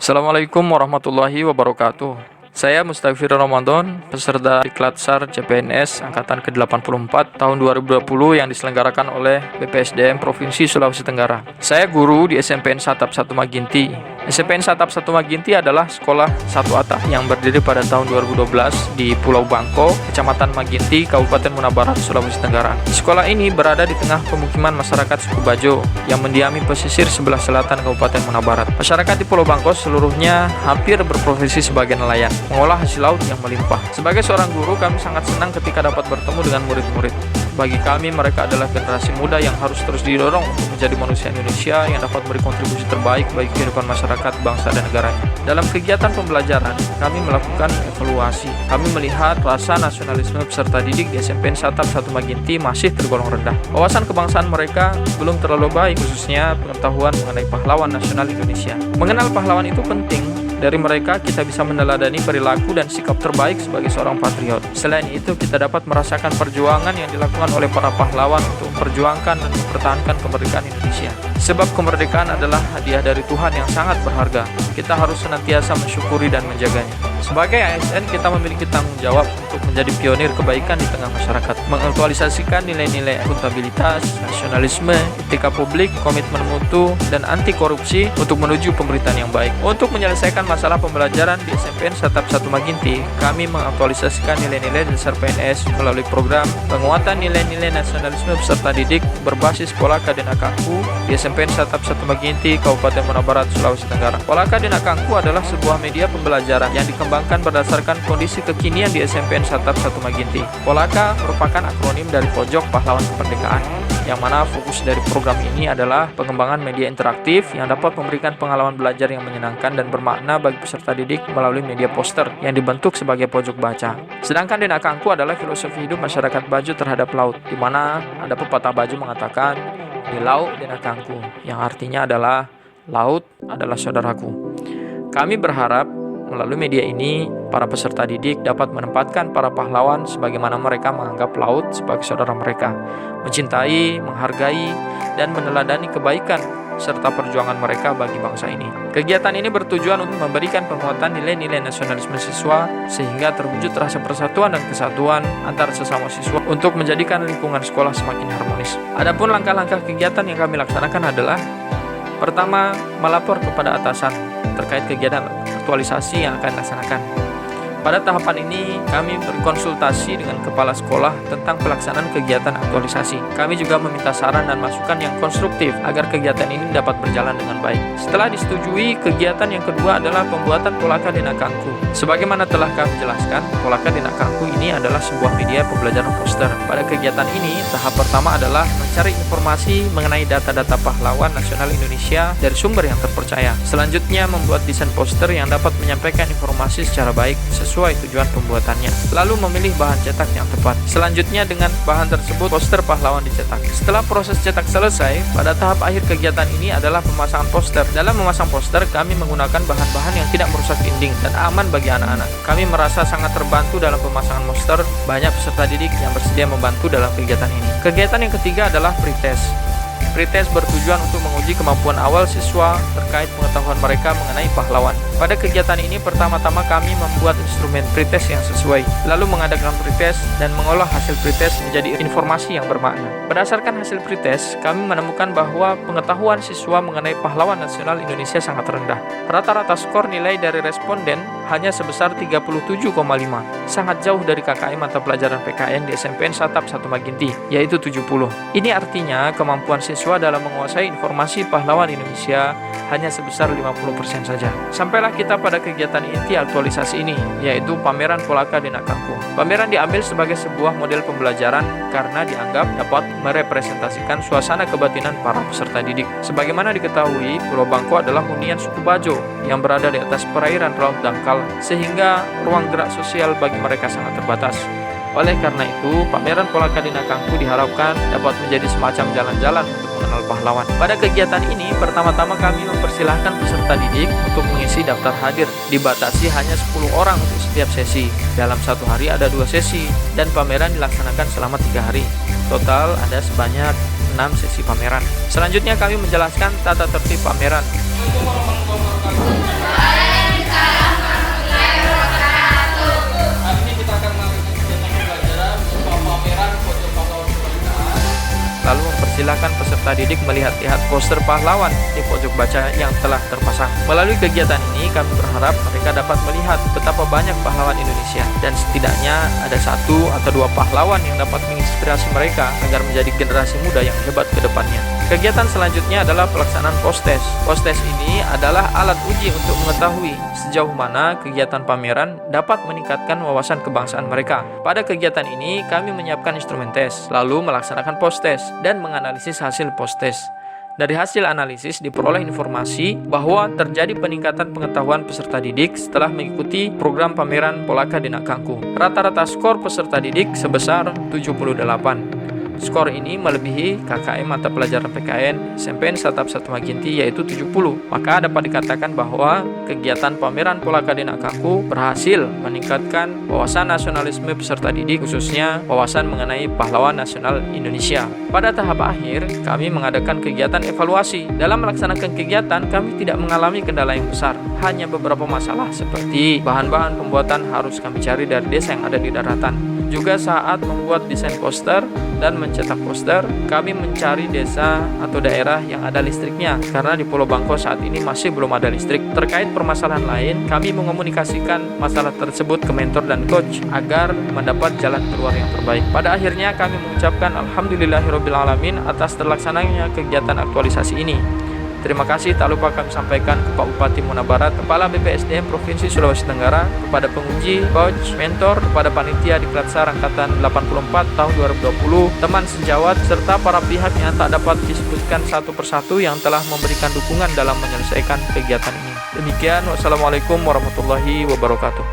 Assalamualaikum warahmatullahi wabarakatuh. Saya Mustafir Ramadan, peserta Diklat SAR CPNS Angkatan ke-84 tahun 2020 yang diselenggarakan oleh BPSDM Provinsi Sulawesi Tenggara. Saya guru di SMPN Satap 1 Maginti. SMPN Satap 1 Maginti adalah sekolah satu atap yang berdiri pada tahun 2012 di Pulau Bangko, Kecamatan Maginti, Kabupaten Muna Barat, Sulawesi Tenggara. Sekolah ini berada di tengah pemukiman masyarakat suku Bajo yang mendiami pesisir sebelah selatan Kabupaten Muna Barat. Masyarakat di Pulau Bangko seluruhnya hampir berprofesi sebagai nelayan, mengolah hasil laut yang melimpah. Sebagai seorang guru, kami sangat senang ketika dapat bertemu dengan murid-murid. Bagi kami, mereka adalah generasi muda yang harus terus didorong untuk menjadi manusia Indonesia yang dapat berkontribusi terbaik bagi kehidupan masyarakat, bangsa, dan negaranya. Dalam kegiatan pembelajaran, kami melakukan evaluasi. Kami melihat rasa nasionalisme peserta didik di SMPN Satap 1 Maginti masih tergolong rendah. Wawasan kebangsaan mereka belum terlalu baik, khususnya pengetahuan mengenai pahlawan nasional Indonesia. Mengenal pahlawan itu penting. Dari mereka kita bisa meneladani perilaku dan sikap terbaik sebagai seorang patriot. Selain itu, kita dapat merasakan perjuangan yang dilakukan oleh para pahlawan untuk memperjuangkan dan mempertahankan kemerdekaan Indonesia. Sebab kemerdekaan adalah hadiah dari Tuhan yang sangat berharga. Kita harus senantiasa mensyukuri dan menjaganya. Sebagai ASN, kita memiliki tanggung jawab untuk menjadi pionir kebaikan di tengah masyarakat, mengaktualisasikan nilai-nilai akuntabilitas, nasionalisme, etika publik, komitmen mutu, dan anti korupsi untuk menuju pemerintahan yang baik. Untuk menyelesaikan masalah pembelajaran di SMPN Satap 1 Maginti, kami mengaktualisasikan nilai-nilai dasar PNS melalui program penguatan nilai-nilai nasionalisme peserta didik berbasis Polaka Denakangku di SMPN Satap 1 Maginti, Kabupaten Muna Barat, Sulawesi Tenggara. Polaka Denakangku adalah sebuah media pembelajaran yang dikembangkan berdasarkan kondisi kekinian di SMPN Satap 1 Maginti. Polaka merupakan akronim dari Pojok Pahlawan Kemerdekaan, yang mana fokus dari program ini adalah pengembangan media interaktif yang dapat memberikan pengalaman belajar yang menyenangkan dan bermakna bagi peserta didik melalui media poster yang dibentuk sebagai pojok baca. Sedangkan Denakangku adalah filosofi hidup masyarakat Bajo terhadap laut, di mana ada pepatah Bajo mengatakan, "Di laut Denakangku," yang artinya adalah laut adalah saudaraku. Kami berharap melalui media ini, para peserta didik dapat menempatkan para pahlawan sebagaimana mereka menganggap laut sebagai saudara mereka, mencintai, menghargai, dan meneladani kebaikan serta perjuangan mereka bagi bangsa ini. Kegiatan ini bertujuan untuk memberikan penguatan nilai-nilai nasionalisme siswa sehingga terwujud rasa persatuan dan kesatuan antar sesama siswa untuk menjadikan lingkungan sekolah semakin harmonis. Adapun langkah-langkah kegiatan yang kami laksanakan adalah: pertama, melapor kepada atasan terkait kegiatan aktualisasi yang akan dilaksanakan. Pada tahapan ini, kami berkonsultasi dengan kepala sekolah tentang pelaksanaan kegiatan aktualisasi. Kami juga meminta saran dan masukan yang konstruktif agar kegiatan ini dapat berjalan dengan baik. Setelah disetujui, kegiatan yang kedua adalah pembuatan Polaka Denakangku. Sebagaimana telah kami jelaskan, Polaka Denakangku ini adalah sebuah media pembelajaran poster. Pada kegiatan ini, tahap pertama adalah mencari informasi mengenai data-data pahlawan nasional Indonesia dari sumber yang terpercaya. Selanjutnya, membuat desain poster yang dapat menyampaikan informasi secara baik sesuai tujuan pembuatannya. Lalu memilih bahan cetak yang tepat. Selanjutnya dengan bahan tersebut poster pahlawan dicetak. Setelah proses cetak selesai, pada tahap akhir kegiatan ini adalah pemasangan poster. Dalam memasang poster, kami menggunakan bahan-bahan yang tidak merusak dinding dan aman bagi anak-anak. Kami merasa sangat terbantu dalam pemasangan poster. Banyak peserta didik yang bersedia membantu dalam kegiatan ini. Kegiatan yang ketiga adalah pretest. Pretest bertujuan untuk menguji kemampuan awal siswa terkait pengetahuan mereka mengenai pahlawan. Pada kegiatan ini, pertama-tama kami membuat instrumen pretest yang sesuai, lalu mengadakan pretest dan mengolah hasil pretest menjadi informasi yang bermakna. Berdasarkan hasil pretest, kami menemukan bahwa pengetahuan siswa mengenai pahlawan nasional Indonesia sangat rendah. Rata-rata skor nilai dari responden hanya sebesar 37,5, sangat jauh dari KKM mata pelajaran PKN di SMPN Satap 1 Maginti, yaitu 70. Ini artinya kemampuan siswa dalam menguasai informasi pahlawan Indonesia hanya sebesar 50% saja. Sampailah kita pada kegiatan inti aktualisasi ini, yaitu pameran Polaka Denakangku. Pameran diambil sebagai sebuah model pembelajaran karena dianggap dapat merepresentasikan suasana kebatinan para peserta didik. Sebagaimana diketahui, Pulau Bangko adalah hunian suku Bajo yang berada di atas perairan laut dangkal, sehingga ruang gerak sosial bagi mereka sangat terbatas. Oleh karena itu, pameran Polaka Denakangku diharapkan dapat menjadi semacam jalan-jalan untuk mengenal pahlawan. Pada kegiatan ini, pertama-tama kami mempersilahkan peserta didik untuk mengisi daftar hadir. Dibatasi hanya 10 orang untuk setiap sesi. Dalam satu hari ada 2 sesi, dan pameran dilaksanakan selama 3 hari. Total ada sebanyak 6 sesi pameran. Selanjutnya kami menjelaskan tata tertib pameran. mempersilahkan peserta didik melihat-lihat poster pahlawan di pojok baca yang telah terpasang. Melalui kegiatan ini, kami berharap mereka dapat melihat betapa banyak pahlawan Indonesia dan setidaknya ada 1 atau 2 pahlawan yang dapat menginspirasi mereka agar menjadi generasi muda yang hebat ke depannya. Kegiatan selanjutnya adalah pelaksanaan post-test. Post-test ini adalah alat uji untuk mengetahui sejauh mana kegiatan pameran dapat meningkatkan wawasan kebangsaan mereka. Pada kegiatan ini, kami menyiapkan instrumen tes, lalu melaksanakan post-test dan menganalisis hasil post-test. Dari hasil analisis diperoleh informasi bahwa terjadi peningkatan pengetahuan peserta didik setelah mengikuti program pameran Polaka Denak Kangku. Rata-rata skor peserta didik sebesar 78. Skor ini melebihi KKM mata pelajaran PKN SMPN Satap 1 Maginti yaitu 70. Maka dapat dikatakan bahwa kegiatan pameran Polaka Denak Kangku berhasil meningkatkan wawasan nasionalisme peserta didik, khususnya wawasan mengenai pahlawan nasional Indonesia. Pada tahap akhir, kami mengadakan kegiatan evaluasi. Dalam melaksanakan kegiatan, kami tidak mengalami kendala yang besar. Hanya beberapa masalah seperti bahan-bahan pembuatan harus kami cari dari desa yang ada di daratan. Juga saat membuat desain poster dan mencetak poster, kami mencari desa atau daerah yang ada listriknya, karena di Pulau Bangko saat ini masih belum ada listrik. Terkait permasalahan lain, kami mengomunikasikan masalah tersebut ke mentor dan coach agar mendapat jalan keluar yang terbaik. Pada akhirnya kami mengucapkan alhamdulillahirobbilalamin atas terlaksananya kegiatan aktualisasi ini. Terima kasih tak lupa kami sampaikan ke Pak Bupati Muna Barat, Kepala BPSDM Provinsi Sulawesi Tenggara, kepada penguji, coach, mentor, kepada panitia Diklat SAR Angkatan 84 tahun 2020, teman sejawat, serta para pihak yang tak dapat disebutkan satu persatu yang telah memberikan dukungan dalam menyelesaikan kegiatan ini. Demikian, wassalamualaikum warahmatullahi wabarakatuh.